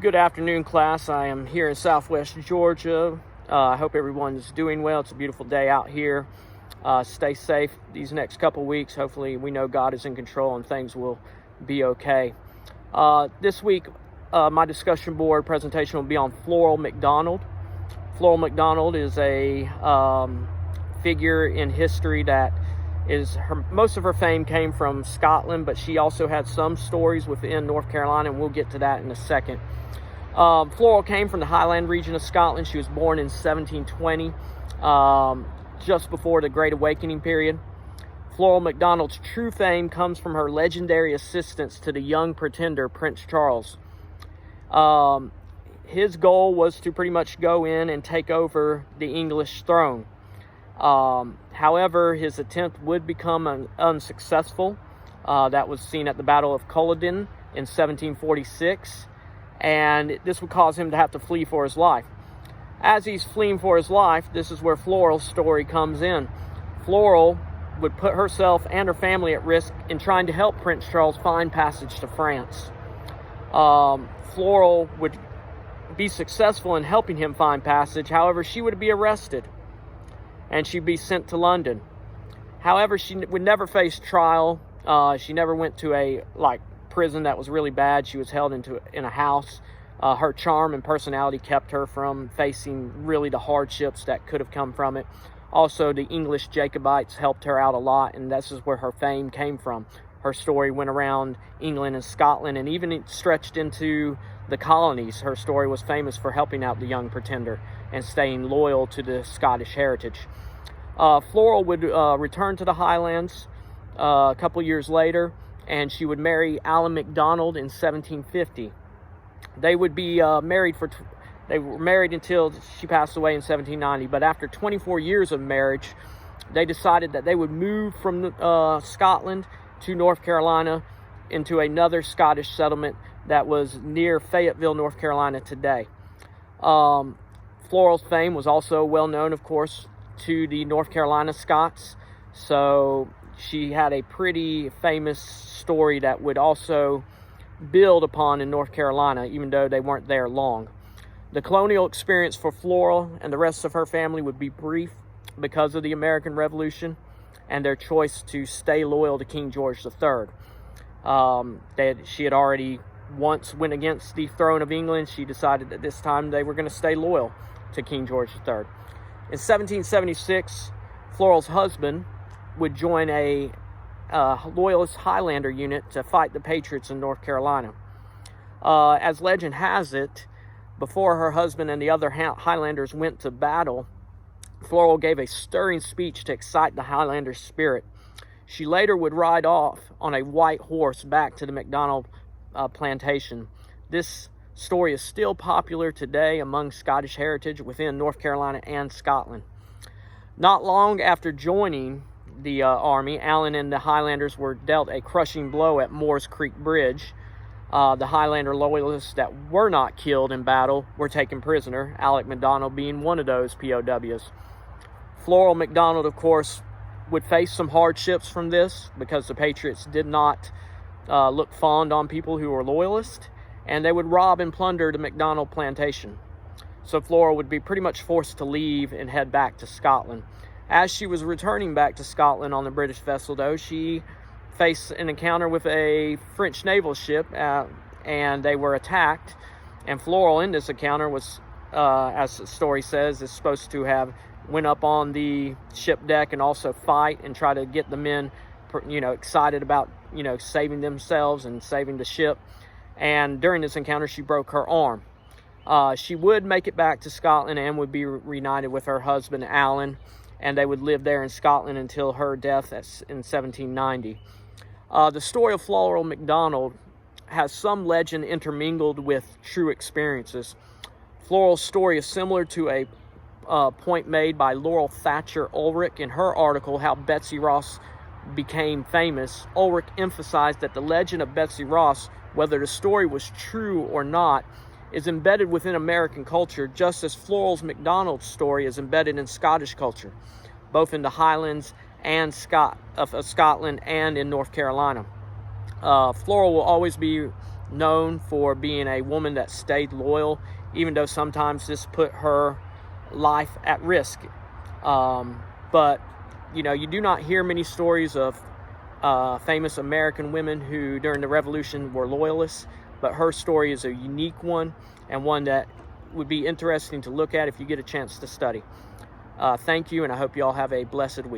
Good afternoon, class. I am here in Southwest Georgia. I hope everyone's doing well. It's a beautiful day out here. Stay safe these next couple weeks. Hopefully, we know God is in control and things will be okay. This week, my discussion board presentation will be on Flora MacDonald. Flora MacDonald is a figure in history that most of her fame came from Scotland, but she also had some stories within North Carolina, and we'll get to that in a second. Flora came from the Highland region of Scotland. She was born in 1720, just before the Great Awakening period. Flora MacDonald's true fame comes from her legendary assistance to the young pretender, Prince Charles. His goal was to pretty much go in and take over the English throne. However, his attempt would become unsuccessful. That was seen at the Battle of Culloden in 1746, and this would cause him to have to flee for his life. As he's fleeing for his life, this is where Flora's story comes in. Flora would put herself and her family at risk in trying to help Prince Charles find passage to France. Flora would be successful in helping him find passage. However, she would be arrested and she'd be sent to London. However, she would never face trial. She never went to a prison that was really bad. She was held in a house. Her charm and personality kept her from facing really the hardships that could have come from it. Also, the English Jacobites helped her out a lot, and this is where her fame came from. Her story went around England and Scotland, and even it stretched into the colonies. Her story was famous for helping out the young pretender and staying loyal to the Scottish heritage. Flora would return to the Highlands a couple years later, and she would marry Alan MacDonald in 1750. They would be they were married until she passed away in 1790, but after 24 years of marriage, they decided that they would move from Scotland to North Carolina into another Scottish settlement that was near Fayetteville, North Carolina today. Flora's fame was also well known, of course, to the North Carolina Scots, so she had a pretty famous story that would also build upon in North Carolina, even though they weren't there long. The colonial experience for Flora and the rest of her family would be brief because of the American Revolution and their choice to stay loyal to King George III. She had already once went against the throne of England. She decided that this time they were going to stay loyal to King George III. In 1776, Flora's husband would join a Loyalist Highlander unit to fight the Patriots in North Carolina. As legend has it, before her husband and the other Highlanders went to battle, Flora gave a stirring speech to excite the Highlander spirit. She later would ride off on a white horse back to the MacDonald plantation. This story is still popular today among Scottish heritage within North Carolina and Scotland. Not long after joining the army, Alan and the Highlanders were dealt a crushing blow at Moores Creek Bridge. The Highlander loyalists that were not killed in battle were taken prisoner, Alec MacDonald being one of those POWs. Flora MacDonald, of course, would face some hardships from this because the Patriots did not look fond on people who were loyalists, and they would rob and plunder the MacDonald plantation. So Flora would be pretty much forced to leave and head back to Scotland. As she was returning back to Scotland on the British vessel, though, she faced an encounter with a French naval ship, and they were attacked. And Flora, in this encounter, was, as the story says, is supposed to have went up on the ship deck and also fight and try to get the men, excited about, saving themselves and saving the ship. And during this encounter, she broke her arm. She would make it back to Scotland and would be reunited with her husband, Alan, and they would live there in Scotland until her death in 1790. The story of Flora MacDonald has some legend intermingled with true experiences. Flora's story is similar to a point made by Laurel Thatcher Ulrich in her article, How Betsy Ross Became Famous. Ulrich emphasized that the legend of Betsy Ross, whether the story was true or not, is embedded within American culture, just as Flora MacDonald's story is embedded in Scottish culture, both in the Highlands and Scotland and in North Carolina. Flora will always be known for being a woman that stayed loyal, even though sometimes this put her life at risk. But you know, you do not hear many stories of famous American women who during the Revolution were loyalists, but her story is a unique one, and one that would be interesting to look at if you get a chance to study. Thank you, and I hope you all have a blessed week.